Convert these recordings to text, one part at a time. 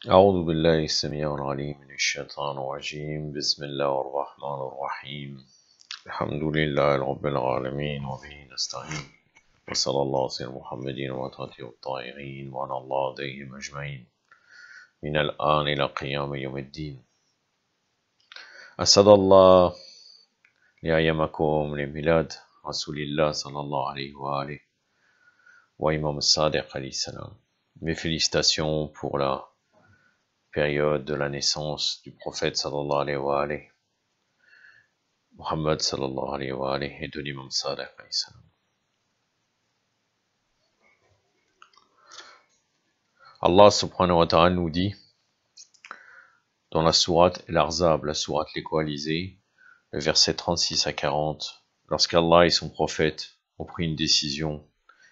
أعوذ بالله السميع العليم من الشيطان الرجيم بسم الله الرحمن الرحيم الحمد لله رب العالمين وبه نستعين وصلى الله على سيدنا محمد وآله الطاهرين وعلى الله عليهم أجمعين من الآن إلى قيام يوم الدين أسعد الله لأيامكم لميلاد رسول الله صلى الله عليه وآله وإمام الصادق عليه السلام. Mes félicitations pour la période de la naissance du prophète sallallahu alayhi wa alayhi, Muhammad sallallahu alayhi wa alayhi, et de l'imam Sadiq alayhi salam. Allah subhanahu wa ta'ala nous dit dans la sourate Al-Ahzab, la sourate Les Coalisés, le verset 36 à 40, lorsqu'Allah et son prophète ont pris une décision,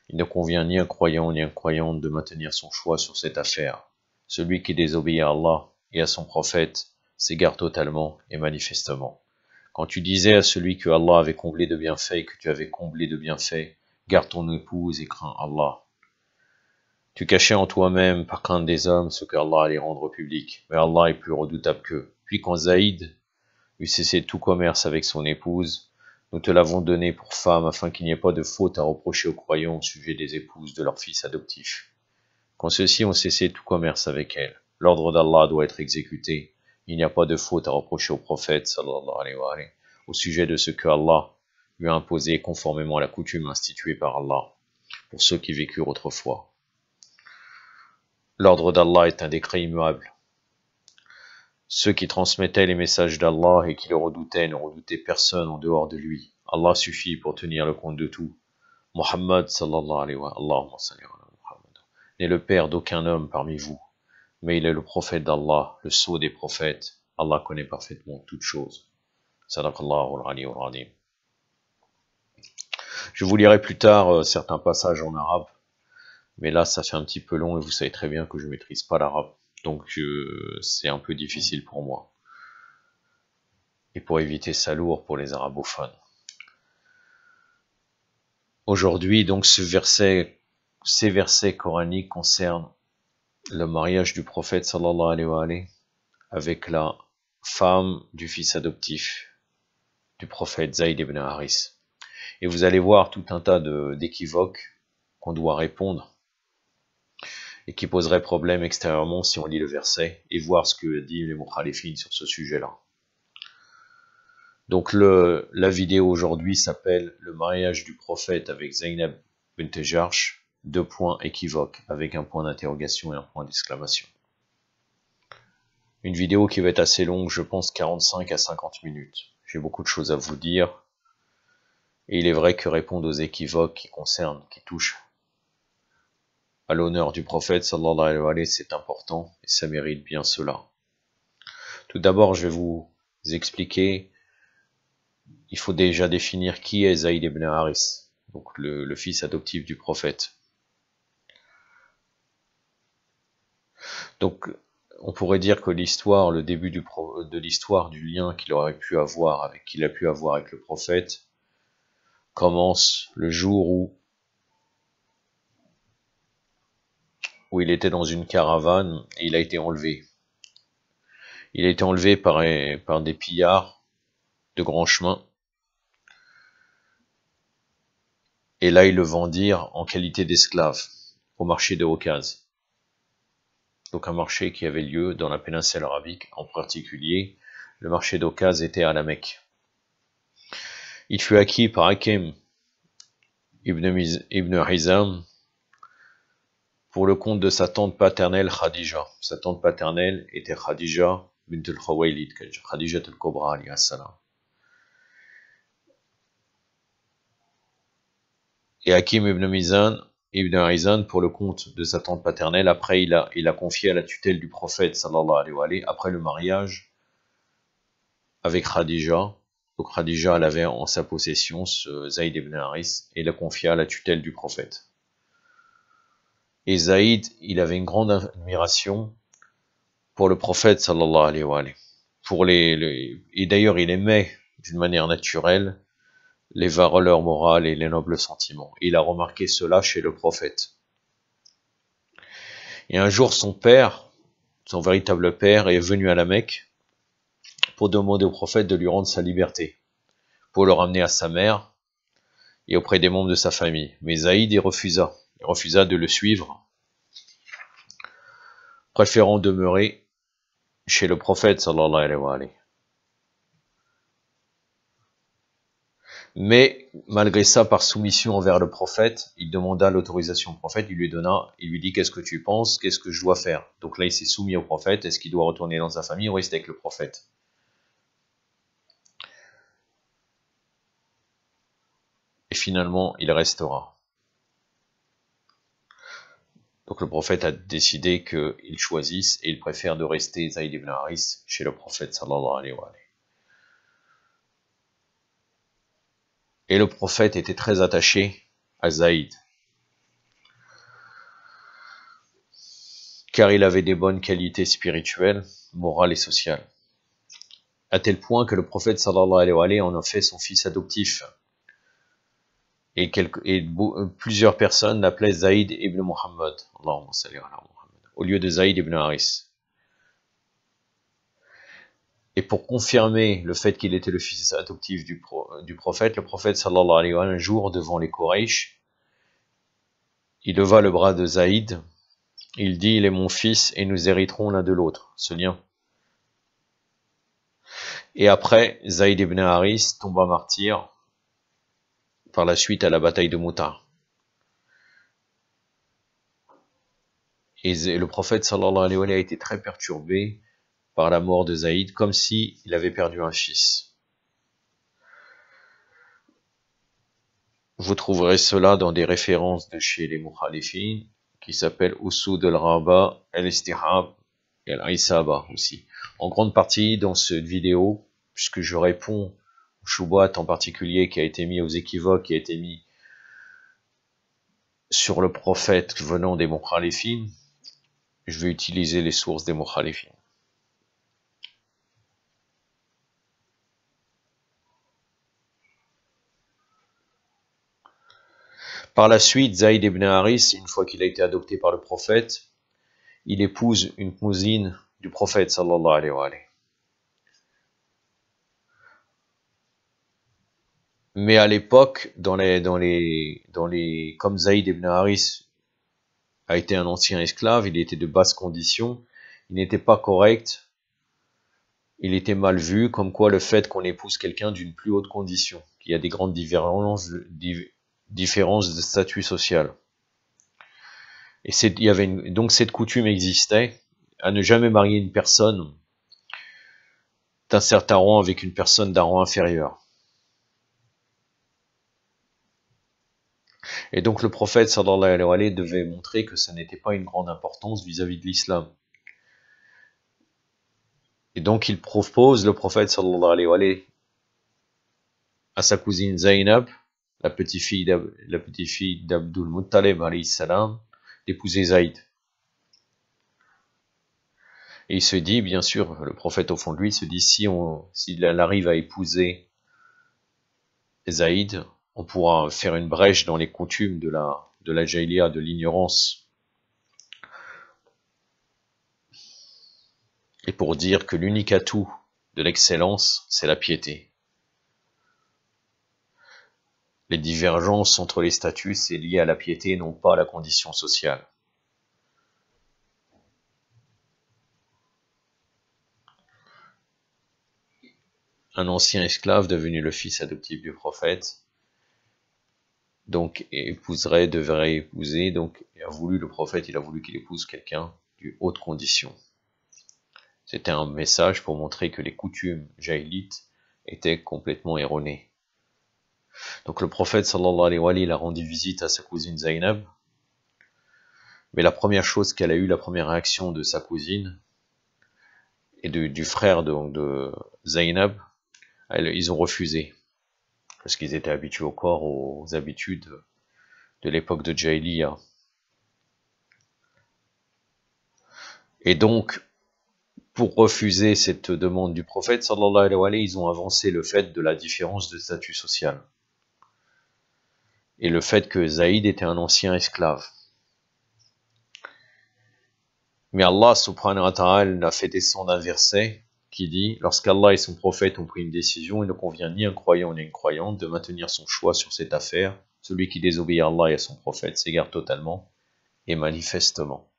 il ne convient ni à un croyant ni à une croyante de maintenir son choix sur cette affaire. Celui qui désobéit à Allah et à son prophète s'égare totalement et manifestement. Quand tu disais à celui que Allah avait comblé de bienfaits et que tu avais comblé de bienfaits, garde ton épouse et crains Allah. Tu cachais en toi-même par crainte des hommes ce que Allah allait rendre public, mais Allah est plus redoutable qu'eux. Puis quand Zaïd eut cessé tout commerce avec son épouse, nous te l'avons donné pour femme afin qu'il n'y ait pas de faute à reprocher aux croyants au sujet des épouses de leurs fils adoptifs. Quand ceux-ci ont cessé tout commerce avec elle, l'ordre d'Allah doit être exécuté. Il n'y a pas de faute à reprocher au prophète, sallallahu alayhi wa alayhi, au sujet de ce que Allah lui a imposé conformément à la coutume instituée par Allah, pour ceux qui vécurent autrefois. L'ordre d'Allah est un décret immuable. Ceux qui transmettaient les messages d'Allah et qui le redoutaient ne redoutaient personne en dehors de lui. Allah suffit pour tenir le compte de tout. Muhammad sallallahu alayhi wa Allahumma salli ala Muhammad n'est le père d'aucun homme parmi vous, mais il est le prophète d'Allah, le sceau des prophètes. Allah connaît parfaitement toutes choses. Sadaqallahu al-aliyyul azim. Je vous lirai plus tard certains passages en arabe, mais là ça fait un petit peu long et vous savez très bien que je ne maîtrise pas l'arabe, donc c'est un peu difficile pour moi. Et pour éviter ça lourd pour les arabophones. Aujourd'hui, donc, ces versets coraniques concernent le mariage du prophète sallallahu alayhi wa alayhi avec la femme du fils adoptif du prophète Zayd ibn Haris. Et vous allez voir tout un tas d'équivoques qu'on doit répondre et qui poseraient problème extérieurement si on lit le verset et voir ce que disent les mukhalifines sur ce sujet-là. Donc la vidéo aujourd'hui s'appelle le mariage du prophète avec Zaynab bint Jahsh, 2 points équivoques avec un point d'interrogation et un point d'exclamation. Une vidéo qui va être assez longue, je pense 45 à 50 minutes. J'ai beaucoup de choses à vous dire. Et il est vrai que répondre aux équivoques qui touchent à l'honneur du prophète sallallahu alayhi wa sallam, c'est important et ça mérite bien cela. Tout d'abord, je vais vous expliquer. Il faut déjà définir qui est Zayd ibn Haris, donc le fils adoptif du prophète. Donc, on pourrait dire que l'histoire, le début de l'histoire du lien qu'il a pu avoir avec le prophète, commence le jour où il était dans une caravane et il a été enlevé. Il a été enlevé par des pillards de grand chemin. Et là, ils le vendirent en qualité d'esclave au marché de Okaz. Donc un marché qui avait lieu dans la péninsule arabique, en particulier, le marché d'Okaz était à la Mecque. Il fut acquis par Hakim ibn Hizam pour le compte de sa tante paternelle Khadija. Sa tante paternelle était Khadija bint al-Khuwaylid, Khadija al-Kubra alayhi salam. Et Hakim ibn Hizam pour le compte de sa tante paternelle. Après, il a confié à la tutelle du prophète sallallahu alayhi wa sallam, après le mariage avec Khadija. Donc Khadija, elle avait en sa possession ce Zayd ibn Haris et l'a confié à la tutelle du prophète. Et Zayd, il avait une grande admiration pour le prophète sallallahu alayhi wa sallam. Et d'ailleurs, il aimait d'une manière naturelle les valeurs morales et les nobles sentiments. Il a remarqué cela chez le prophète. Et un jour, son père son véritable père, est venu à la Mecque pour demander au prophète de lui rendre sa liberté, pour le ramener à sa mère et auprès des membres de sa famille. Mais Zaïd il refusa de le suivre, préférant demeurer chez le prophète sallallahu alayhi wa alayhi. Mais malgré ça, par soumission envers le prophète, il demanda l'autorisation au prophète, il lui dit qu'est-ce que tu penses, qu'est-ce que je dois faire. Donc là il s'est soumis au prophète, est-ce qu'il doit retourner dans sa famille ou rester avec le prophète? Et finalement il restera. Donc le prophète a décidé qu'il choisisse et il préfère de rester Zayd ibn Haris chez le prophète sallallahu alayhi wa alayhi. Et le prophète était très attaché à Zaïd, car il avait des bonnes qualités spirituelles, morales et sociales, à tel point que le prophète sallallahu alayhi wa alayhi en a fait son fils adoptif. Et plusieurs personnes l'appelaient Zaïd ibn Muhammad, Allahumma salli ala Muhammad, au lieu de Zaïd ibn Haris. Et pour confirmer le fait qu'il était le fils adoptif du prophète, le prophète sallallahu alayhi wa sallam, un jour devant les Quraysh, il leva le bras de Zaïd, il dit, il est mon fils et nous hériterons l'un de l'autre, ce lien. Et après, Zaïd ibn Haris tomba martyr par la suite à la bataille de Mouta. Et le prophète sallallahu alayhi wa sallam a été très perturbé par la mort de Zaïd, comme s'il avait perdu un fils. Vous trouverez cela dans des références de chez les Mukhalifin, qui s'appellent Usud al-Raba, al-Istihab et al-Isaba aussi. En grande partie dans cette vidéo, puisque je réponds au Shubat en particulier qui a été mis aux équivoques, qui a été mis sur le prophète venant des Mukhalifin, je vais utiliser les sources des Mukhalifin. Par la suite, Zaïd ibn Haris, une fois qu'il a été adopté par le prophète, il épouse une cousine du prophète sallallahu alayhi wa alayhi. Mais à l'époque, comme Zaïd ibn Haris a été un ancien esclave, il était de basse condition, il n'était pas correct, il était mal vu, comme quoi le fait qu'on épouse quelqu'un d'une plus haute condition, qu'il y a des grandes différences de statut social. Et donc cette coutume existait, à ne jamais marier une personne d'un certain rang avec une personne d'un rang inférieur. Et donc le prophète sallallahu alayhi wa sallam devait montrer que ça n'était pas une grande importance vis-à-vis de l'islam. Et donc il propose, le prophète sallallahu alayhi wa sallam, à sa cousine Zainab, la petite fille d'Abdul Muttalib alayhi salam, d'épouser Zaïd. Et il se dit, bien sûr, le prophète au fond de lui se dit, s'il arrive à épouser Zaïd, on pourra faire une brèche dans les coutumes de la jahiliya, de l'ignorance. Et pour dire que l'unique atout de l'excellence, c'est la piété. Les divergences entre les statuts, c'est lié à la piété et non pas à la condition sociale. Un ancien esclave devenu le fils adoptif du prophète, donc devrait épouser, donc le prophète, il a voulu qu'il épouse quelqu'un de haute condition. C'était un message pour montrer que les coutumes jahilites étaient complètement erronées. Donc le prophète sallallahu alayhi wa sallam a rendu visite à sa cousine Zainab, mais la première chose qu'elle a eue, la première réaction de sa cousine et du frère de Zainab, ils ont refusé, parce qu'ils étaient habitués aux habitudes de l'époque de Jahiliya. Et donc, pour refuser cette demande du prophète sallallahu alayhi wa sallam, ils ont avancé le fait de la différence de statut social. Et le fait que Zaïd était un ancien esclave. Mais Allah subhanahu wa ta'ala a fait descendre un verset qui dit, lorsqu'Allah et son prophète ont pris une décision, il ne convient ni à un croyant ni à une croyante de maintenir son choix sur cette affaire. Celui qui désobéit à Allah et à son prophète s'égare totalement et manifestement.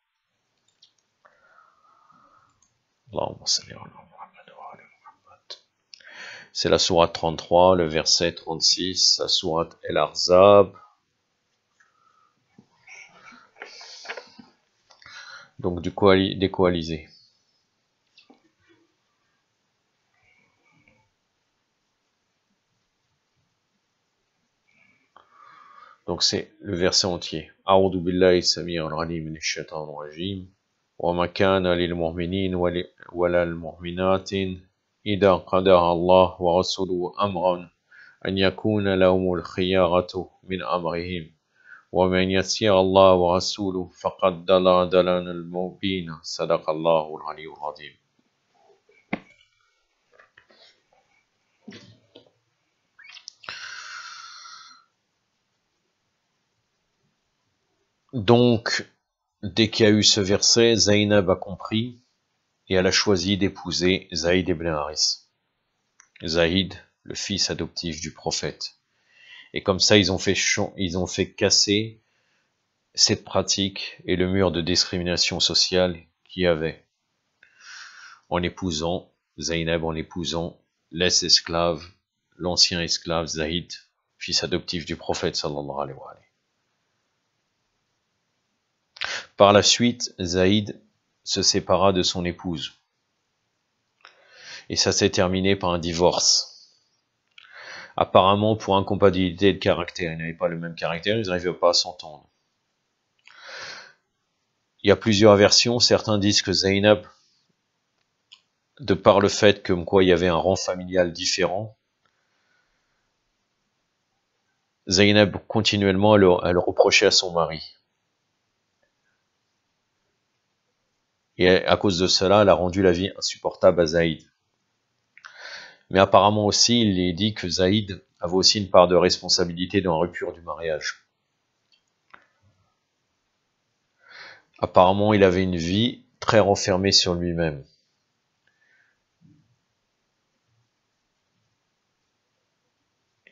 C'est la sourate 33, le verset 36, la sourate El-Ahzab. Donc des coalisés. Donc c'est le verset entier. A'udhu billahi sami'il alim minash shaitanir rajim. Wa ma kana lil mu'minin wa lil mu'minatin idha qadara Allah wa rasuluhu amran an yakuna lahumul khiyaratu min amrihim. Wa man yasir Allah wa rasuluhu faqad dalla dalalan mubina. Sadaqallahu al-aliyyul azim. Donc, dès qu'il y a eu ce verset, Zaynab a compris et elle a choisi d'épouser Zaïd ibn Haris. Zaïd, le fils adoptif du prophète. Et comme ça, ils ont fait casser cette pratique et le mur de discrimination sociale qu'il y avait. En épousant Zaynab, en épousant l'ex-esclave, l'ancien esclave Zaïd, fils adoptif du prophète sallallahu alayhi wa sallam. Par la suite, Zaïd se sépara de son épouse. Et ça s'est terminé par un divorce. Apparemment, pour incompatibilité de caractère, ils n'avaient pas le même caractère, ils n'arrivaient pas à s'entendre. Il y a plusieurs versions, certains disent que Zaynab, de par le fait que quoi il y avait un rang familial différent, Zaynab continuellement elle reprochait à son mari. Et à cause de cela, elle a rendu la vie insupportable à Zaïd. Mais apparemment aussi, il est dit que Zaïd avait aussi une part de responsabilité dans la rupture du mariage. Apparemment, il avait une vie très renfermée sur lui-même.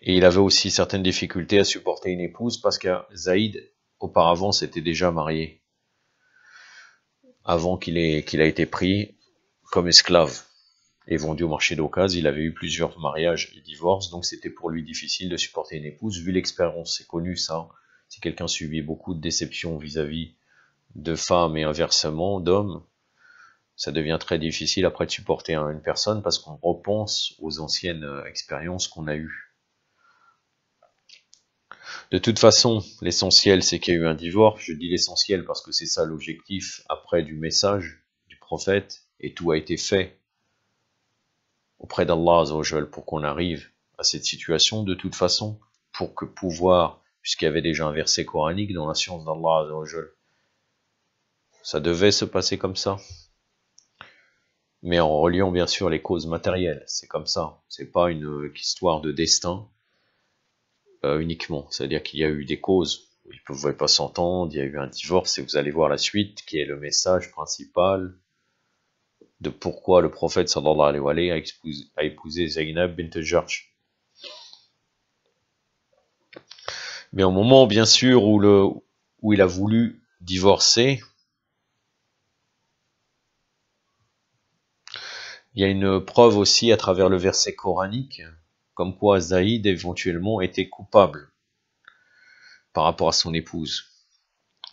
Et il avait aussi certaines difficultés à supporter une épouse parce que Zaïd, auparavant, s'était déjà marié. Avant qu'il ait été pris comme esclave et vendu au marché d'occasion, il avait eu plusieurs mariages et divorces, donc c'était pour lui difficile de supporter une épouse, vu l'expérience, c'est connu ça. Si quelqu'un subit beaucoup de déceptions vis-à-vis de femmes et inversement d'hommes, ça devient très difficile après de supporter une personne parce qu'on repense aux anciennes expériences qu'on a eues. De toute façon, l'essentiel c'est qu'il y a eu un divorce. Je dis l'essentiel parce que c'est ça l'objectif après du message du prophète, et tout a été fait auprès d'Allah Azzawajal pour qu'on arrive à cette situation de toute façon, pour que pouvoir, puisqu'il y avait déjà un verset coranique dans la science d'Allah Azzawajal, ça devait se passer comme ça. Mais en reliant bien sûr les causes matérielles, c'est comme ça. C'est pas une histoire de destin uniquement. C'est-à-dire qu'il y a eu des causes où ils ne pouvaient pas s'entendre, il y a eu un divorce, et vous allez voir la suite, qui est le message principal de pourquoi le prophète sallallahu alayhi wa sallam a épousé Zaynab bint Jahsh. Mais au moment, bien sûr, où il a voulu divorcer, il y a une preuve aussi à travers le verset coranique, comme quoi Zaïd éventuellement était coupable par rapport à son épouse.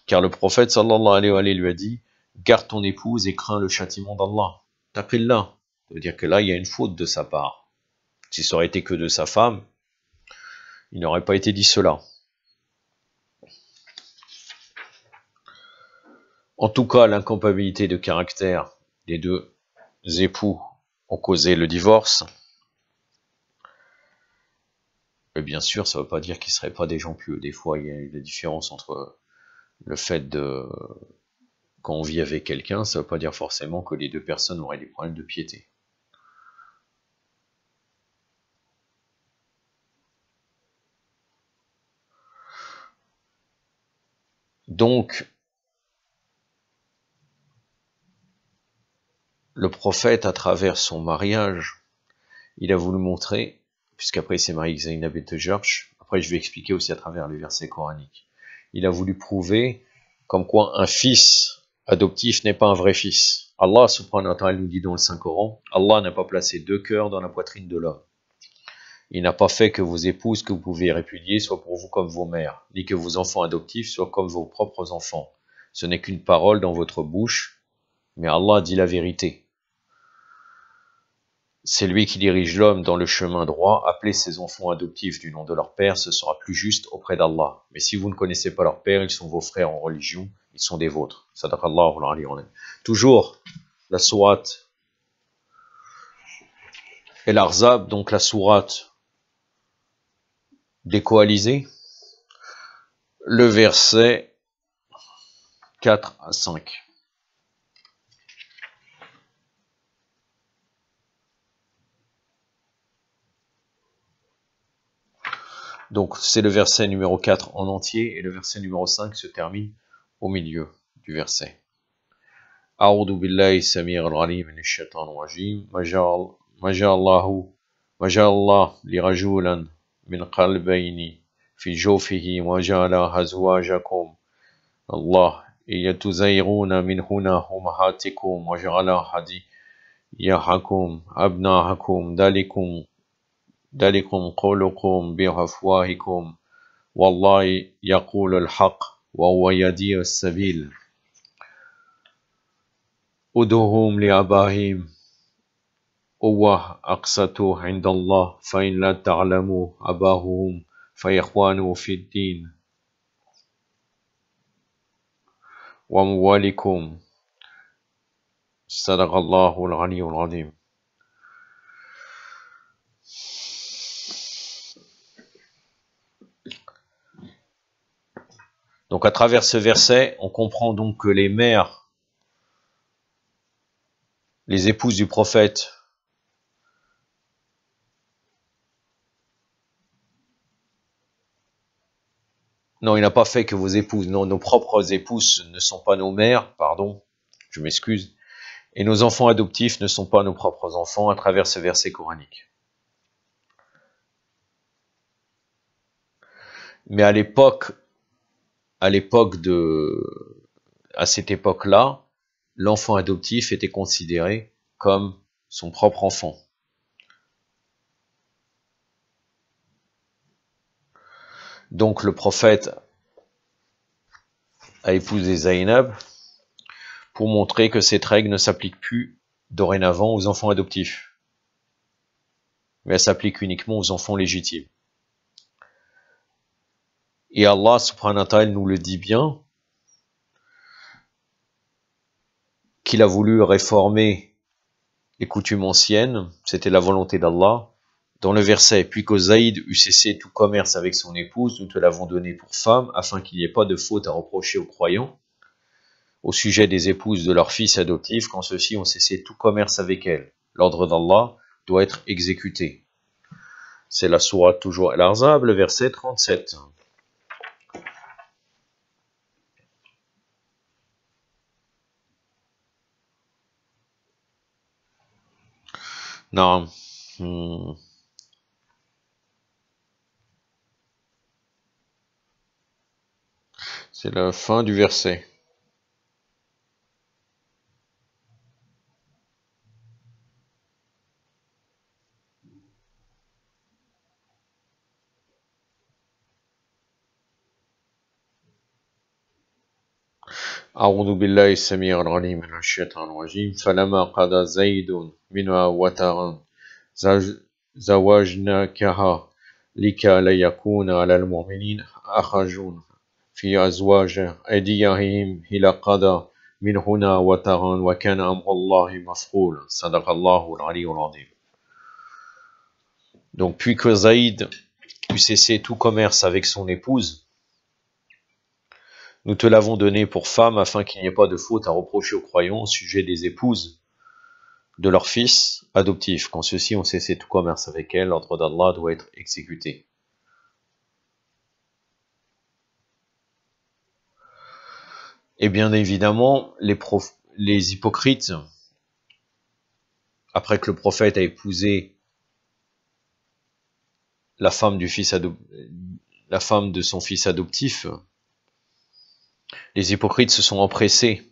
Car le prophète sallallahu alayhi wa sallam lui a dit, garde ton épouse et crains le châtiment d'Allah. Taqillah. Ça veut dire que là, il y a une faute de sa part. Si ça aurait été que de sa femme, il n'aurait pas été dit cela. En tout cas, l'incompatibilité de caractère des deux époux ont causé le divorce. Mais bien sûr, ça ne veut pas dire qu'ils ne seraient pas des gens pieux. Des fois, il y a une différence entre le fait de... Quand on vit avec quelqu'un, ça ne veut pas dire forcément que les deux personnes auraient des problèmes de piété. Donc, le prophète, à travers son mariage, il a voulu montrer, puisqu'après il s'est marié avec Zainab bint Jahsh, après je vais expliquer aussi à travers les versets coraniques, il a voulu prouver comme quoi un fils adoptif n'est pas un vrai fils. Allah subhanahu wa ta'ala nous dit dans le Saint-Coran, Allah n'a pas placé deux cœurs dans la poitrine de l'homme. Il n'a pas fait que vos épouses que vous pouvez répudier soient pour vous comme vos mères, ni que vos enfants adoptifs soient comme vos propres enfants. Ce n'est qu'une parole dans votre bouche, mais Allah dit la vérité. C'est lui qui dirige l'homme dans le chemin droit. Appelez ses enfants adoptifs du nom de leur père, ce sera plus juste auprès d'Allah. Mais si vous ne connaissez pas leur père, ils sont vos frères en religion, ils sont des vôtres. Sadaqallahu al-ali. Toujours la sourate El-Ahzab, donc la sourate des coalisés, le verset 4 à 5. Donc c'est le verset numéro 4 en entier et le verset numéro 5 se termine au milieu du verset. أعوذ بالله السميع العليم من الشيطان الرجيم ما جعل الله لرجلا من قلبين في جوفه وجعل أزواجكم الله يتزيغون من هنا أمهاتكم وجعل هديهكم أبناءكم ذلكم قولكم بأفواهكم والله يقول الحق وهو يهدي السبيل ادعوهم لآبائهم هو أقسط عند الله فإن لا تعلموا آباءهم فإخوانهم في الدين وأموالكم صدق الله العلي العظيم. Donc à travers ce verset, on comprend donc que les mères, les épouses du prophète, non, il n'a pas fait que vos épouses, non, nos propres épouses ne sont pas nos mères, pardon, je m'excuse, et nos enfants adoptifs ne sont pas nos propres enfants à travers ce verset coranique. Mais à cette époque-là, l'enfant adoptif était considéré comme son propre enfant. Donc le prophète a épousé Zainab pour montrer que cette règle ne s'applique plus dorénavant aux enfants adoptifs, mais elle s'applique uniquement aux enfants légitimes. Et Allah subhanahu wa ta'ala nous le dit bien, qu'il a voulu réformer les coutumes anciennes, c'était la volonté d'Allah. Dans le verset, puis que Zaïd eut cessé tout commerce avec son épouse, nous te l'avons donné pour femme, afin qu'il n'y ait pas de faute à reprocher aux croyants, au sujet des épouses de leurs fils adoptifs, quand ceux-ci ont cessé tout commerce avec elles. L'ordre d'Allah doit être exécuté. C'est la sourate toujours Al-Ahzab, le verset 37. Non. C'est la fin du verset. أعوذ بالله السميع العليم من الشيطان الرجيم فلما قضى زيد منها وطرا زوجناكها لكي لا يكون على المؤمنين حرج في أزواج أدعيائهم إذا قضى منهن وطرا وكان أمر الله مفعولا صدق الله العلي العظيم. Donc puis que Zaïd eut cessé tout commerce avec son épouse, nous te l'avons donné pour femme afin qu'il n'y ait pas de faute à reprocher aux croyants au sujet des épouses de leurs fils adoptifs. Quand ceux-ci ont cessé tout commerce avec elles, l'ordre d'Allah doit être exécuté. Et bien évidemment, les hypocrites après que le prophète a épousé la femme de son fils adoptif, les hypocrites se sont empressés,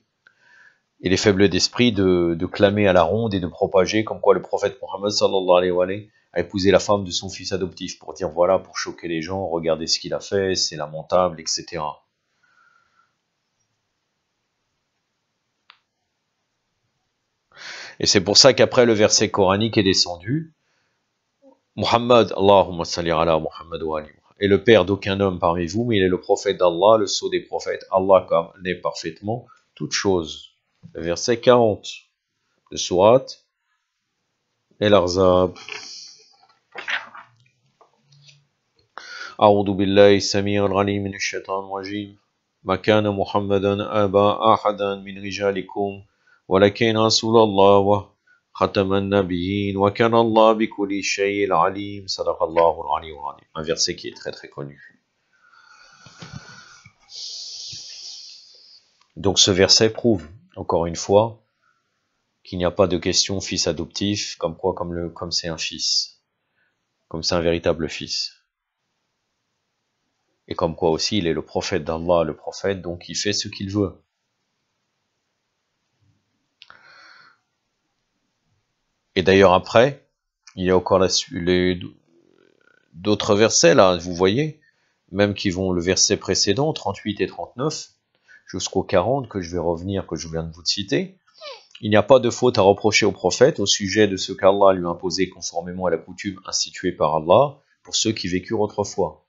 et les faibles d'esprit, de clamer à la ronde et de propager comme quoi le prophète Mohammed sallallahu alayhi wa sallam a épousé la femme de son fils adoptif, pour dire voilà, pour choquer les gens, regardez ce qu'il a fait, c'est lamentable, etc. Et c'est pour ça qu'après le verset coranique est descendu, Muhammad, Allahumma salli ala Muhammad wa ali, est le père d'aucun homme parmi vous, mais il est le prophète d'Allah, le sceau des prophètes. Allah connaît parfaitement toutes choses. Le verset 40 de Surat El-Ahzab. أعوذ بالله السميع العليم من الشيطان الرجيم ما كان محمدا أبا أحدا من رجالكم ولكن رسول الله وختم النبيين وكان الله بكل شيء عليم صدق الله العلي العظيم. Un verset qui est très très connu. Donc ce verset prouve encore une fois qu'il n'y a pas de question fils adoptif, comme quoi comme c'est un fils, comme c'est un véritable fils. Et comme quoi aussi, il est le prophète d'Allah, le prophète, donc il fait ce qu'il veut. Et d'ailleurs après, il y a encore d'autres versets là, vous voyez, même qui vont le verset précédent, 38 et 39, jusqu'au 40, que je vais revenir, que je viens de vous citer. Il n'y a pas de faute à reprocher au prophète au sujet de ce qu'Allah lui a imposé conformément à la coutume instituée par Allah pour ceux qui vécurent autrefois.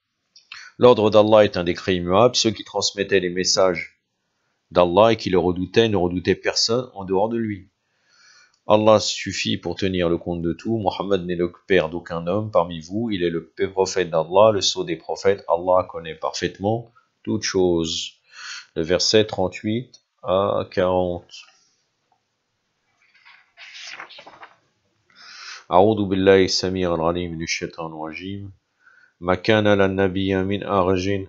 L'ordre d'Allah est un décret immuable. Ceux qui transmettaient les messages d'Allah et qui le redoutaient ne redoutaient personne en dehors de lui. Allah suffit pour tenir le compte de tout. Mohammed n'est le père d'aucun homme parmi vous. Il est le prophète d'Allah, le sceau des prophètes. Allah connaît parfaitement toutes choses. Le verset 38 à 40. أعوذ بالله السميع العليم من الشيطان الرجيم ما كان للنبي من أرج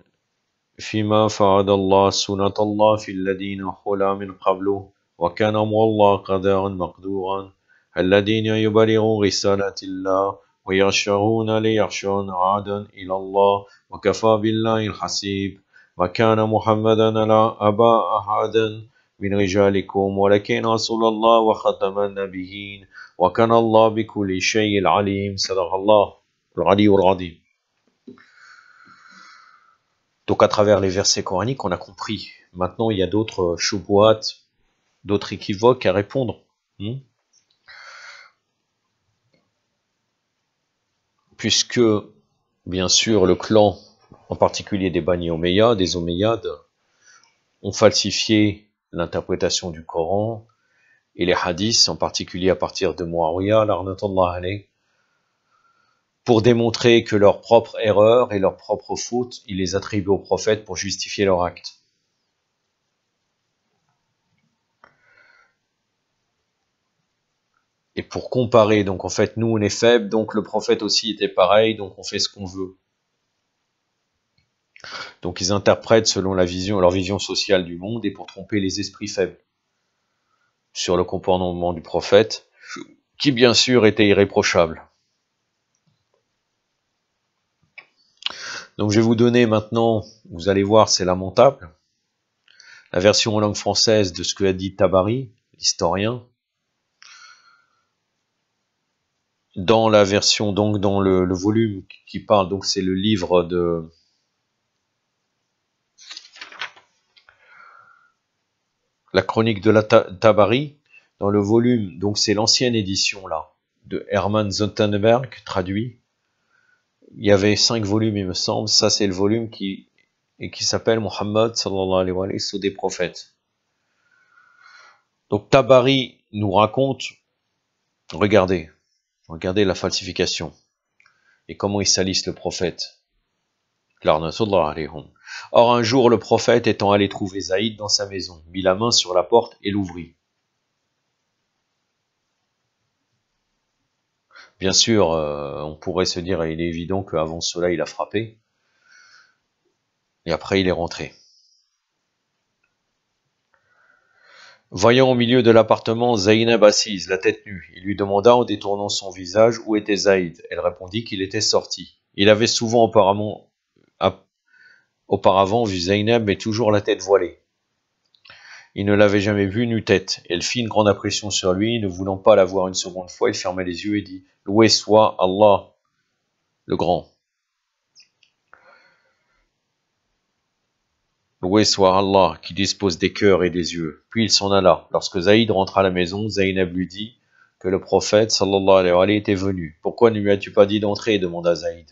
فيما فعل الله سنة الله في الذين خلا من قبله وكان الله قدرا مقدورا الذين يبلغون رسالة الله ويخشون ليخشون عادا إلى الله وكفى بالله الحسيب وكان محمدا لا أبا أحد من رجالكم ولكن رسول الله وختم النبيين وكان الله بكل شيء عليم صدق الله العلي العظيم. Donc à travers les versets coraniques, on a compris. Maintenant, il y a d'autres shubuhat, d'autres équivoques à répondre. Puisque, bien sûr, le clan, en particulier des Bani Omeyyades, des Omeyyades, ont falsifié l'interprétation du Coran et les hadiths, en particulier à partir de Muawiyah, la'natullah alayh, pour démontrer que leur propre erreur et leur propre faute, ils les attribuent au prophète pour justifier leur acte. Et pour comparer, donc en fait, nous on est faibles, donc le prophète aussi était pareil, donc on fait ce qu'on veut. Donc ils interprètent selon leur vision sociale du monde et pour tromper les esprits faibles sur le comportement du prophète, qui bien sûr était irréprochable. Donc je vais vous donner maintenant, vous allez voir, c'est lamentable, la version en langue française de ce que a dit Tabari, l'historien, dans la version, donc dans le volume qui parle, donc c'est le livre de la chronique de la Tabari, dans le volume, donc c'est l'ancienne édition là, de Hermann Zottenberg, traduit. Il y avait 5 volumes, il me semble. Ça, c'est le volume qui s'appelle Muhammad sallallahu alayhi wa sallam, sceau des prophètes. Donc Tabari nous raconte, regardez la falsification et comment ils salissent le prophète. Or un jour, le prophète étant allé trouver Zaïd dans sa maison, mit la main sur la porte et l'ouvrit. Bien sûr, on pourrait se dire, il est évident qu'avant cela, il a frappé. Et après, il est rentré. Voyant au milieu de l'appartement Zaynab assise, la tête nue, il lui demanda en détournant son visage où était Zaïd. Elle répondit qu'il était sorti. Il avait souvent auparavant vu Zaynab, mais toujours la tête voilée. Il ne l'avait jamais vue nu-tête. Elle fit une grande impression sur lui, ne voulant pas la voir une seconde fois, il ferma les yeux et dit « Loué soit Allah, le grand. Loué soit Allah, qui dispose des cœurs et des yeux. » Puis il s'en alla. Lorsque Zaïd rentra à la maison, Zaynab lui dit que le prophète, sallallahu alayhi wa sallam, était venu. « Pourquoi ne lui as-tu pas dit d'entrer » demanda Zaïd.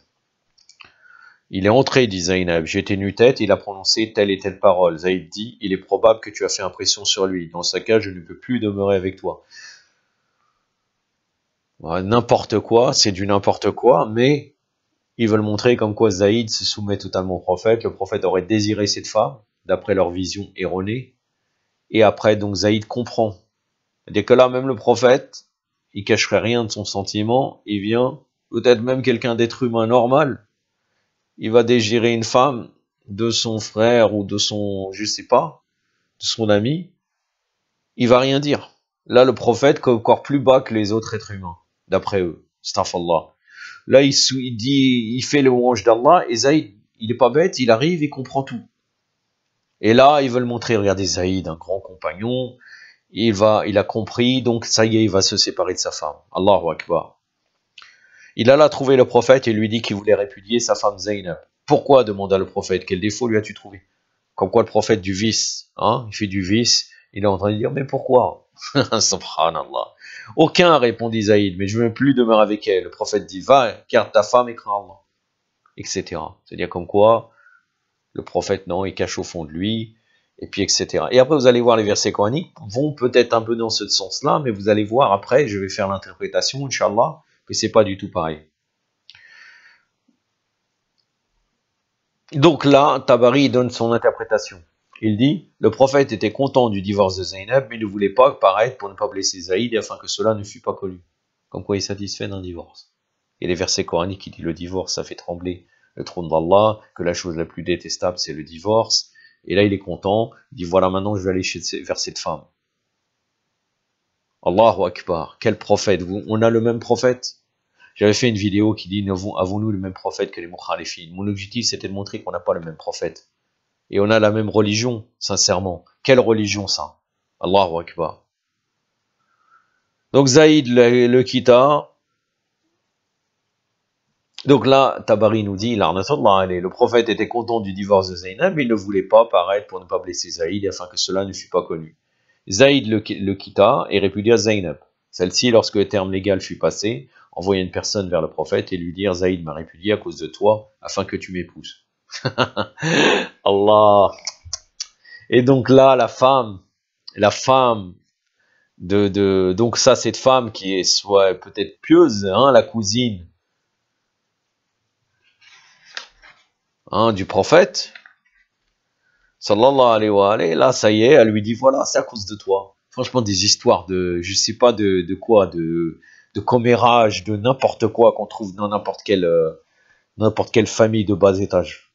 « Il est entré, dit Zaynab. J'étais nu-tête, il a prononcé telle et telle parole. » Zaïd dit « Il est probable que tu as fait impression sur lui. Dans ce cas, je ne peux plus demeurer avec toi. » N'importe quoi, c'est du n'importe quoi, mais ils veulent montrer comme quoi Zaïd se soumet totalement au prophète. Le prophète aurait désiré cette femme, d'après leur vision erronée. Et après, donc, Zaïd comprend. C'est-à-dire que là, même le prophète, il cacherait rien de son sentiment. Il vient, peut-être même quelqu'un d'être humain normal. Il va désirer une femme de son frère ou de son, je sais pas, de son ami. Il va rien dire. Là, le prophète, encore plus bas que les autres êtres humains, d'après eux. Astaghfirullah. Là, il dit, il fait le louange d'Allah, et Zaïd, il est pas bête, il arrive, il comprend tout. Et là, ils veulent montrer, regardez Zaïd, un grand compagnon, il a compris, donc ça y est, il va se séparer de sa femme. Allahu Akbar. Il alla trouver le prophète et lui dit qu'il voulait répudier sa femme Zaynab. Pourquoi demanda le prophète. Quel défaut lui as-tu trouvé? Comme quoi le prophète du vice, hein, il fait du vice, il est en train de dire, mais pourquoi? Subhanallah. Aucun, répondit Zaïd, mais je ne veux plus demeurer avec elle. Le prophète dit, va, garde ta femme et crains Allah. Etc. C'est-à-dire comme quoi, le prophète, non, il cache au fond de lui, et puis etc. Et après, vous allez voir les versets coraniques, vont peut-être un peu dans ce sens-là, mais vous allez voir après, je vais faire l'interprétation, Inch'Allah, que c'est pas du tout pareil. Donc là, Tabari donne son interprétation. Il dit, le prophète était content du divorce de Zaynab, mais ne voulait pas paraître pour ne pas blesser Zaïd, afin que cela ne fût pas connu. Comme quoi il est satisfait d'un divorce. Et les versets coraniques qui disent le divorce, ça fait trembler le trône d'Allah, que la chose la plus détestable, c'est le divorce. Et là, il est content, il dit, voilà, maintenant je vais aller vers cette femme. Allahu Akbar, quel prophète, on a le même prophète. J'avais fait une vidéo qui dit, avons-nous le même prophète que les mukhalifin? Mon objectif, c'était de montrer qu'on n'a pas le même prophète. Et on a la même religion, sincèrement. Quelle religion, ça? Allahu Akbar. Donc Zaïd le quitta. Donc là, Tabari nous dit, le prophète était content du divorce de Zaynab, mais il ne voulait pas paraître pour ne pas blesser Zaïd, afin que cela ne fût pas connu. Zaïd le quitta et répudia Zaynab. Celle-ci, lorsque le terme légal fut passé, envoya une personne vers le prophète et lui dire, Zaïd m'a répudié à cause de toi, afin que tu m'épouses. Allah. Et donc là, la femme donc ça, cette femme qui est soit peut-être pieuse, hein, la cousine, hein, du prophète, sallallahu alayhi wa alayhi, là, ça y est, elle lui dit, voilà, c'est à cause de toi. Franchement, des histoires de, je sais pas de quoi, de commérage, de n'importe quoi qu'on trouve dans n'importe quelle famille de bas étage.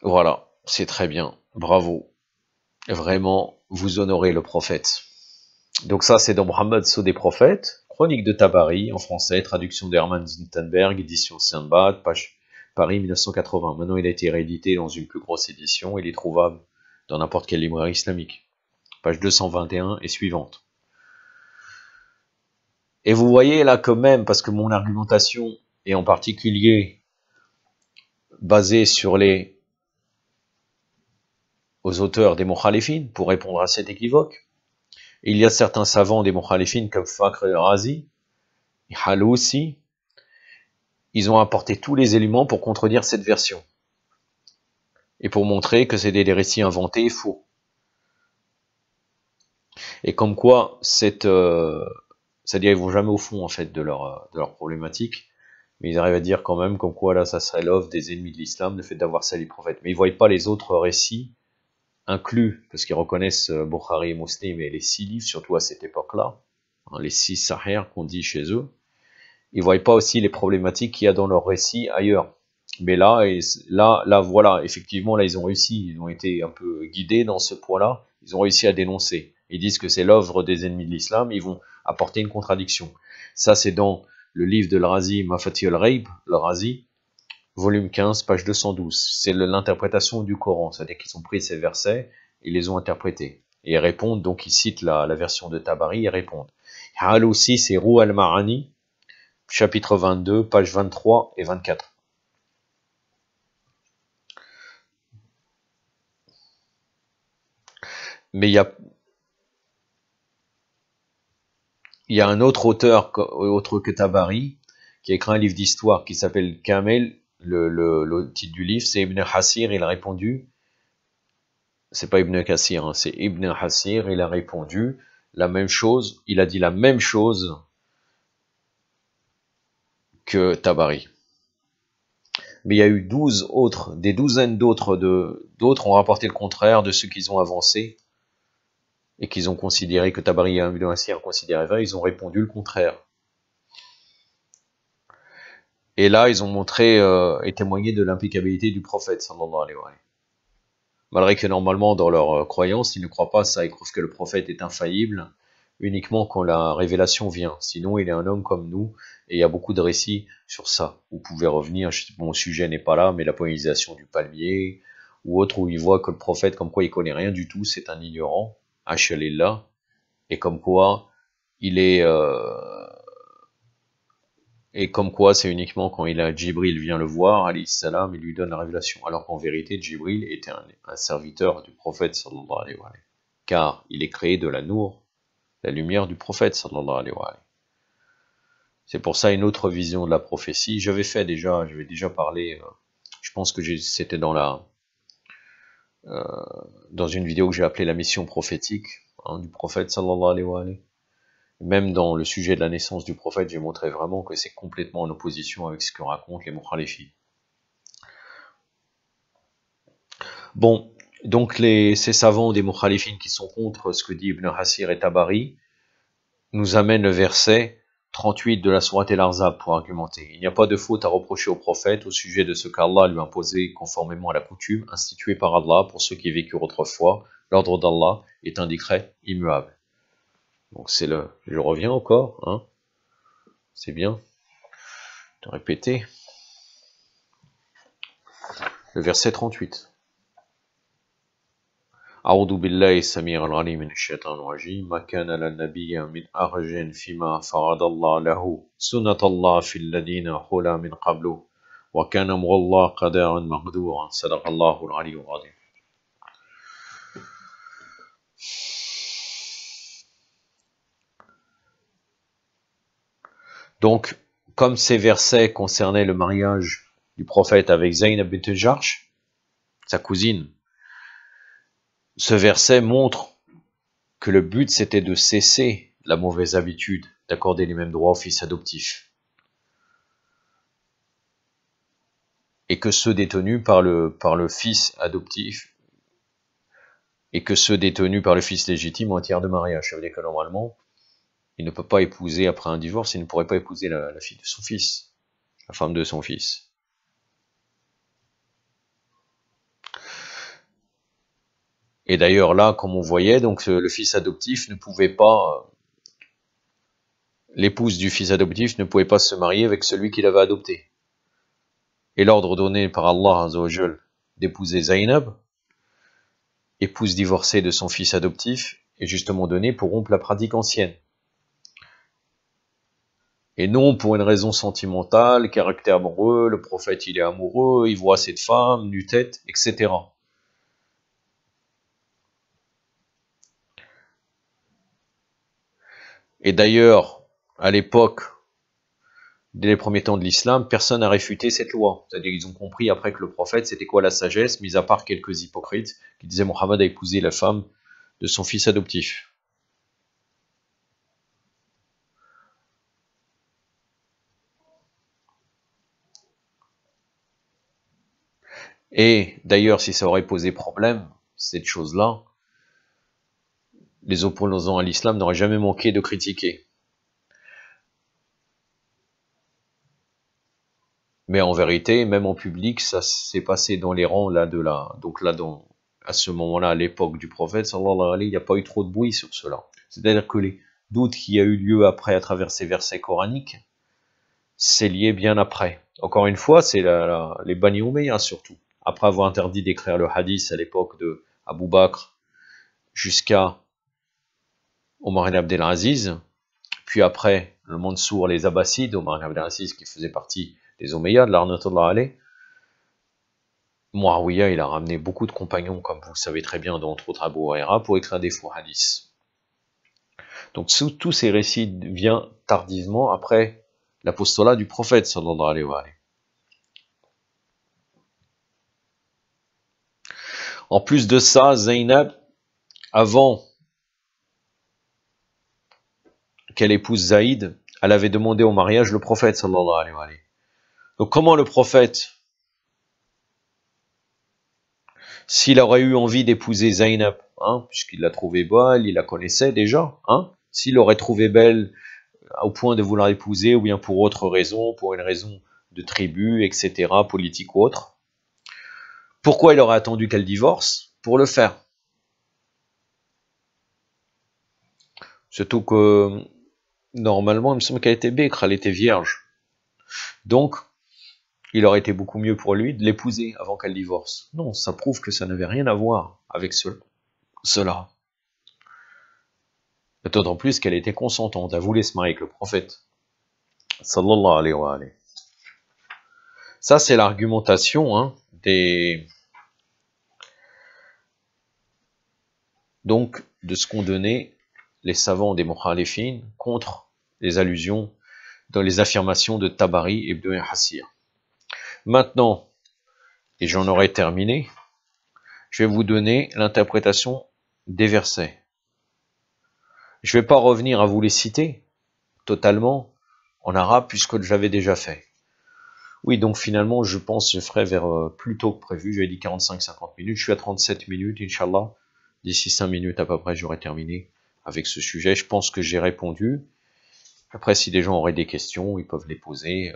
Voilà, c'est très bien, bravo. Vraiment, vous honorez le prophète. Donc ça, c'est dans Mohammed sceau des prophètes, chronique de Tabari, en français, traduction d'Hermann Zintenberg, édition Saint-Bad, page Paris 1980. Maintenant, il a été réédité dans une plus grosse édition, il est trouvable dans n'importe quelle librairie islamique. Page 221 et suivante. Et vous voyez là quand même, parce que mon argumentation est en particulier basée sur aux auteurs des Mukhalifin, pour répondre à cet équivoque. Il y a certains savants des Mukhalifin comme Fakhr al-Razi, Haloussi, ils ont apporté tous les éléments pour contredire cette version. Et pour montrer que c'était des récits inventés et faux. Et comme quoi, c'est-à-dire ils vont jamais au fond en fait de leur problématique, mais ils arrivent à dire quand même comme quoi là ça serait l'œuvre des ennemis de l'islam, le fait d'avoir sali le prophète. Mais ils ne voient pas les autres récits inclus, parce qu'ils reconnaissent Bukhari et Muslim et les 6 livres, surtout à cette époque-là, hein, les 6 sahih qu'on dit chez eux. Ils ne voient pas aussi les problématiques qu'il y a dans leurs récits ailleurs. Mais là, voilà, effectivement, là, ils ont réussi. Ils ont été un peu guidés dans ce point-là. Ils ont réussi à dénoncer. Ils disent que c'est l'œuvre des ennemis de l'islam. Ils vont apporter une contradiction. Ça, c'est dans le livre de l'Razi, Mafati al-Ghaib, le Razi, volume 15, page 212. C'est l'interprétation du Coran. C'est-à-dire qu'ils ont pris ces versets et les ont interprétés. Et ils répondent, donc ils citent la version de Tabari, ils répondent. Hal aussi, c'est Rou al-Ma'ani, chapitre 22, page 23 et 24. Mais il y a un autre auteur, autre que Tabari, qui a écrit un livre d'histoire qui s'appelle Kamel. Le titre du livre, c'est Ibn Hasir. Il a répondu, c'est pas Ibn Kassir, hein, c'est Ibn Hasir. Il a répondu la même chose. Il a dit la même chose que Tabari. Mais il y a eu 12 autres, des douzaines d'autres ont rapporté le contraire de ceux qu'ils ont avancé et qu'ils ont considéré que Tabari et Ibn Hasir considéraient vrai. Ils ont répondu le contraire. Et là, ils ont montré et témoigné de l'impéccabilité du prophète, sallallahu alayhi wa sallam. Malgré que normalement, dans leur croyance, ils ne croient pas ça, ils croient que le prophète est infaillible uniquement quand la révélation vient. Sinon, il est un homme comme nous, et il y a beaucoup de récits sur ça. Vous pouvez revenir, mon sujet n'est pas là, mais la pollinisation du palmier, ou autre, où il voit que le prophète, comme quoi il connaît rien du tout, c'est un ignorant, Hachalillah, et comme quoi il est... Et comme quoi, c'est uniquement quand Djibril vient le voir, alayhi salam, il lui donne la révélation. Alors qu'en vérité, Djibril était un serviteur du prophète, sallallahu alayhi wa sallam. Car il est créé de la nour, la lumière du prophète, sallallahu alayhi wa sallam. C'est pour ça une autre vision de la prophétie. J'avais déjà parlé, je pense que c'était dans une vidéo que j'ai appelée la mission prophétique, du prophète, sallallahu alayhi wa sallam. Même dans le sujet de la naissance du prophète, j'ai montré vraiment que c'est complètement en opposition avec ce que racontent les mukhalifis. Bon, donc ces savants des mukhalifines qui sont contre ce que dit Ibn Hasir et Tabari nous amènent le verset 38 de la sourate El-Ahzab pour argumenter. Il n'y a pas de faute à reprocher au prophète au sujet de ce qu'Allah lui a imposé conformément à la coutume instituée par Allah pour ceux qui vécurent autrefois. L'ordre d'Allah est un décret immuable. Donc je reviens encore, hein. C'est bien de répéter. Le verset 38. أعوذ بالله السميع العليم من الشيطان الرجيم ما كان للنبي من أحرج فيما فرض الله له سنة الله في الذين خلوا من قبل وكان الله قدرا مقدورا صدق الله العلي العظيم. Donc, comme ces versets concernaient le mariage du prophète avec Zaynab bint Jahsh, sa cousine, ce verset montre que le but c'était de cesser la mauvaise habitude d'accorder les mêmes droits aux fils adoptifs. Et que ceux détenus par le fils adoptif, et que ceux détenus par le fils légitime en matière de mariage. Ça veut dire que normalement, il ne peut pas épouser, après un divorce, il ne pourrait pas épouser la fille de son fils, la femme de son fils. Et d'ailleurs là, comme on voyait, donc le fils adoptif ne pouvait pas, l'épouse du fils adoptif ne pouvait pas se marier avec celui qu'il avait adopté. Et l'ordre donné par Allah Azza wa Jal d'épouser Zaynab, épouse divorcée de son fils adoptif, est justement donné pour rompre la pratique ancienne. Et non pour une raison sentimentale, caractère amoureux, le prophète il est amoureux, il voit cette femme, nu-tête, etc. Et d'ailleurs, à l'époque, dès les premiers temps de l'islam, personne n'a réfuté cette loi. C'est-à-dire qu'ils ont compris après que le prophète, c'était quoi la sagesse, mis à part quelques hypocrites qui disaient Mohammed a épousé la femme de son fils adoptif. Et d'ailleurs, si ça aurait posé problème, cette chose-là, les opposants à l'islam n'auraient jamais manqué de critiquer. Mais en vérité, même en public, ça s'est passé dans les rangs là de là. Donc là, à ce moment-là, à l'époque du prophète, sallallahu alayhi, il n'y a pas eu trop de bruit sur cela. C'est-à-dire que les doutes qui a eu lieu après à travers ces versets coraniques, c'est lié bien après. Encore une fois, c'est les Bani Umayya surtout. Après avoir interdit d'écrire le hadith à l'époque de Abu Bakr jusqu'à Omar ibn Abdelaziz, puis après le Mansour, les Abbasides, Omar ibn Abdelaziz qui faisait partie des Omeyyades, l'arnatullah alayh, Muawiyah, il a ramené beaucoup de compagnons, comme vous le savez très bien, dont entre autres Abu Huraira, pour écrire des faux hadiths. Donc tous ces récits viennent tardivement après l'apostolat du prophète, sallallahu alayhi wa sallam. En plus de ça, Zaynab, avant qu'elle épouse Zaïd, elle avait demandé au mariage le prophète, sallallahu alayhi wa sallam. Donc comment le prophète, s'il aurait eu envie d'épouser Zaynab, puisqu'il l'a trouvée belle, il la connaissait déjà, s'il l'aurait trouvée belle au point de vouloir l'épouser, ou bien pour autre raison, pour une raison de tribu, etc., politique ou autre, pourquoi il aurait attendu qu'elle divorce pour le faire? Surtout que, normalement, il me semble qu'elle était bikr, elle était vierge. Donc, il aurait été beaucoup mieux pour lui de l'épouser avant qu'elle divorce. Non, ça prouve que ça n'avait rien à voir avec cela. D'autant plus qu'elle était consentante, elle voulait se marier avec le prophète. Sallallahu alayhi wa alayhi. Ça, c'est l'argumentation donc, de ce qu'ont donné les savants des Mukhalifin contre les allusions dans les affirmations de Tabari et Ibn Hassir. Maintenant, et j'en aurai terminé, je vais vous donner l'interprétation des versets. Je ne vais pas revenir à vous les citer totalement en arabe puisque je l'avais déjà fait. Oui, donc finalement, je pense que je ferai vers plus tôt que prévu. J'avais dit 45-50 minutes. Je suis à 37 minutes, Inch'Allah. D'ici 5 minutes à peu près, j'aurai terminé avec ce sujet. Je pense que j'ai répondu. Après, si des gens auraient des questions, ils peuvent les poser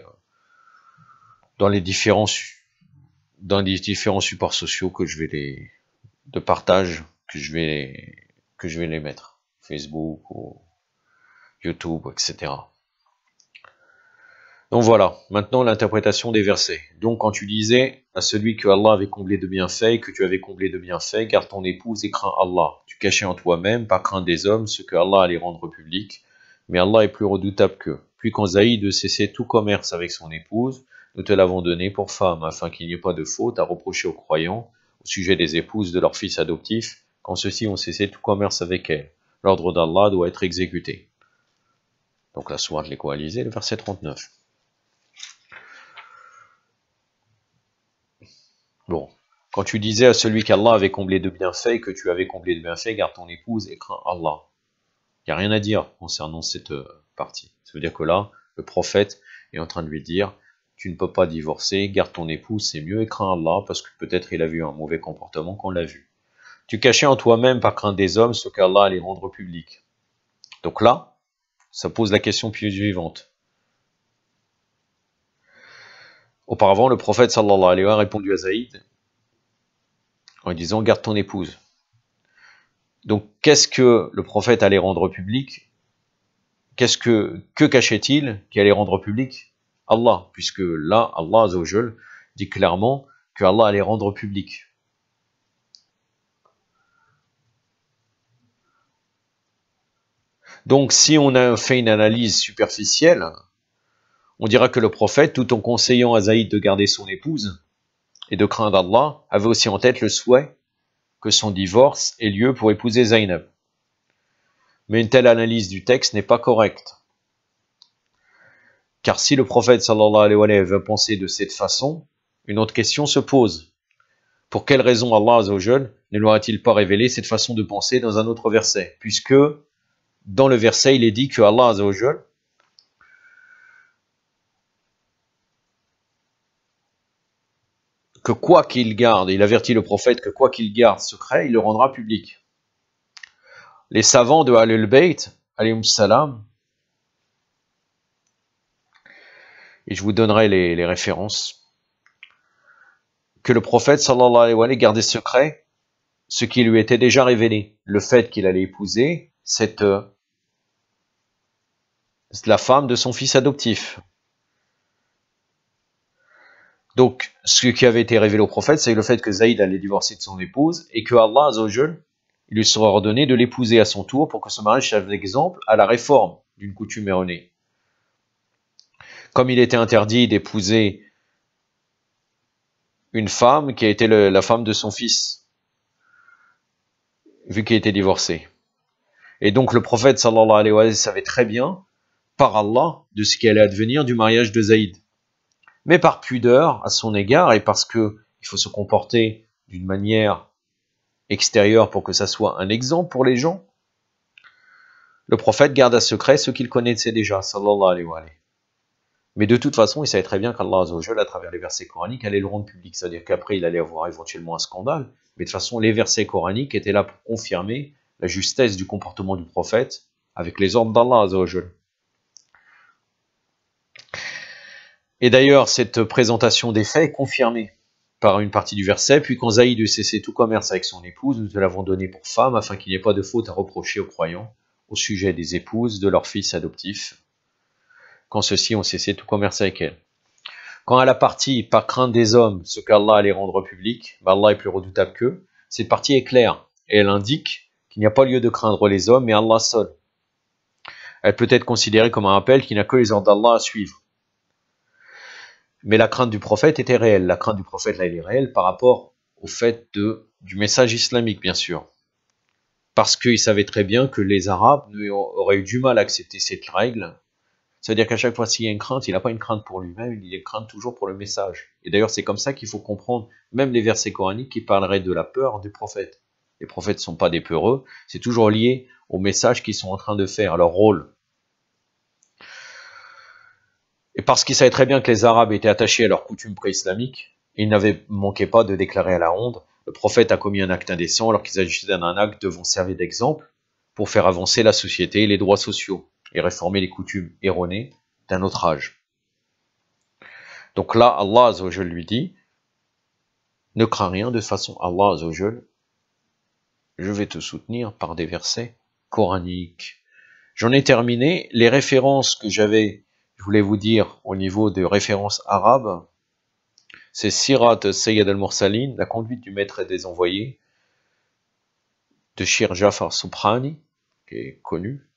dans les différents supports sociaux que je vais de partage que je vais les mettre. Facebook ou YouTube, etc. Donc voilà, maintenant l'interprétation des versets. Donc quand tu disais à celui que Allah avait comblé de bienfaits et que tu avais comblé de bienfaits, garde ton épouse et crains Allah. Tu cachais en toi-même, pas craindre des hommes, ce que Allah allait rendre public. Mais Allah est plus redoutable qu'eux. Puis quand Zaïd cessait tout commerce avec son épouse, nous te l'avons donné pour femme, afin qu'il n'y ait pas de faute à reprocher aux croyants au sujet des épouses de leurs fils adoptifs, quand ceux-ci ont cessé tout commerce avec elles. L'ordre d'Allah doit être exécuté. Donc la sourate les coalisés, le verset 39. Bon, quand tu disais à celui qu'Allah avait comblé de bienfaits, que tu avais comblé de bienfaits, garde ton épouse et crains Allah. Il n'y a rien à dire concernant cette partie. Ça veut dire que là, le prophète est en train de lui dire, tu ne peux pas divorcer, garde ton épouse, c'est mieux, et crains Allah, parce que peut-être il a vu un mauvais comportement qu'on l'a vu. Tu cachais en toi-même par crainte des hommes ce qu'Allah allait rendre public. Donc là, ça pose la question suivante. Auparavant, le prophète sallallahu alayhi wa sallam a répondu à Zaïd en lui disant, garde ton épouse. Donc, qu'est-ce que le prophète allait rendre public? Que cachait-il qui allait rendre public? Allah, puisque là, Allah Azzawajal dit clairement que Allah allait rendre public. Donc, si on a fait une analyse superficielle, on dira que le prophète, tout en conseillant à Zaïd de garder son épouse et de craindre Allah, avait aussi en tête le souhait que son divorce ait lieu pour épouser Zaynab. Mais une telle analyse du texte n'est pas correcte. Car si le prophète sallallahu alayhi wa sallam veut penser de cette façon, une autre question se pose. Pour quelle raison Allah Azzawajal ne lui a-t-il pas révélé cette façon de penser dans un autre verset? Puisque dans le verset, il est dit que Allah Azzawajal que quoi qu'il garde, il avertit le prophète que quoi qu'il garde secret, il le rendra public. Les savants de Ahlul Bayt, alayhim salam, et je vous donnerai les références, que le prophète sallallahu alayhi wa sallam gardait secret ce qui lui était déjà révélé, le fait qu'il allait épouser la femme de son fils adoptif. Donc, ce qui avait été révélé au prophète, c'est le fait que Zaïd allait divorcer de son épouse et que Allah Azzawajal, il lui sera ordonné de l'épouser à son tour pour que ce mariage serve d'exemple à la réforme d'une coutume erronée. Comme il était interdit d'épouser une femme qui a été la femme de son fils, vu qu'il était divorcé. Et donc le prophète sallallahu alayhi wa sallam savait très bien, par Allah, de ce qui allait advenir du mariage de Zaïd. Mais par pudeur à son égard, et parce que il faut se comporter d'une manière extérieure pour que ça soit un exemple pour les gens, le prophète garde à secret ce qu'il connaissait déjà, sallallahu alayhi wa sallam. Mais de toute façon, il savait très bien qu'Allah Azzawajal, à travers les versets coraniques, allait le rendre public. C'est-à-dire qu'après, il allait avoir éventuellement un scandale. Mais de toute façon, les versets coraniques étaient là pour confirmer la justesse du comportement du prophète avec les ordres d'Allah Azzawajal. Et d'ailleurs, cette présentation des faits est confirmée par une partie du verset. Puis quand Zaïd eut cessé tout commerce avec son épouse, nous te l'avons donné pour femme, afin qu'il n'y ait pas de faute à reprocher aux croyants au sujet des épouses de leurs fils adoptifs, quand ceux-ci ont cessé tout commerce avec elles. Quand elle a parti, par crainte des hommes, ce qu'Allah allait rendre public, Allah est plus redoutable qu'eux, cette partie est claire, et elle indique qu'il n'y a pas lieu de craindre les hommes, mais Allah seul. Elle peut être considérée comme un rappel qui n'a que les ordres d'Allah à suivre. Mais la crainte du prophète était réelle. La crainte du prophète, là, elle est réelle par rapport au fait du message islamique, bien sûr. Parce qu'il savait très bien que les Arabes auraient eu du mal à accepter cette règle. C'est-à-dire qu'à chaque fois s'il y a une crainte, il n'a pas une crainte pour lui-même, il a une crainte toujours pour le message. Et d'ailleurs, c'est comme ça qu'il faut comprendre même les versets coraniques qui parleraient de la peur du prophète. Les prophètes ne sont pas des peureux, c'est toujours lié au message qu'ils sont en train de faire, à leur rôle. Et parce qu'ils savaient très bien que les Arabes étaient attachés à leurs coutumes pré-islamiques, ils n'avaient manqué pas de déclarer à la honte, le prophète a commis un acte indécent alors qu'ils agissaient d'un acte devant servir d'exemple pour faire avancer la société et les droits sociaux et réformer les coutumes erronées d'un autre âge. Donc là, Allah Azzawajal lui dit, ne crains rien, de toute façon, Allah Azzawajal, je vais te soutenir par des versets coraniques. J'en ai terminé. Les références que je voulais vous dire au niveau de références arabes, c'est Sirat Sayyid al-Mursalin, la conduite du maître et des envoyés, de Shir Jafar Subhani, qui est connu,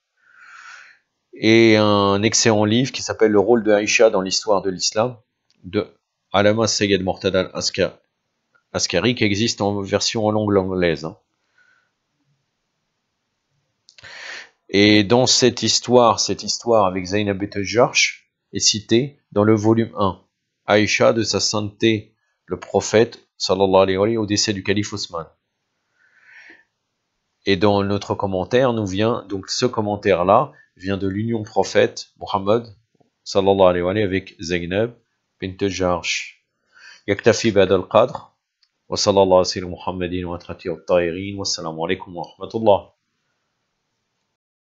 et un excellent livre qui s'appelle Le rôle de Aïcha dans l'histoire de l'islam, de Alama Sayyid Murtada al-Askari, qui existe en version en langue anglaise. Et dans cette histoire avec Zaynab bint Jahsh est citée dans le volume 1, Aïcha de sa sainteté, le prophète, sallallahu alayhi wa sallam, au décès du calife Osman. Et dans notre commentaire, donc ce commentaire-là vient de l'union prophète, Muhammad, sallallahu alayhi wa sallam, avec Zaynab bint Jahsh. Yaktafi ba'da al-qadr, wa sallallahu alayhi wa sallam Muhammadin wa atrati al-tahirin, wa assalamu alaykum wa rahmatullah.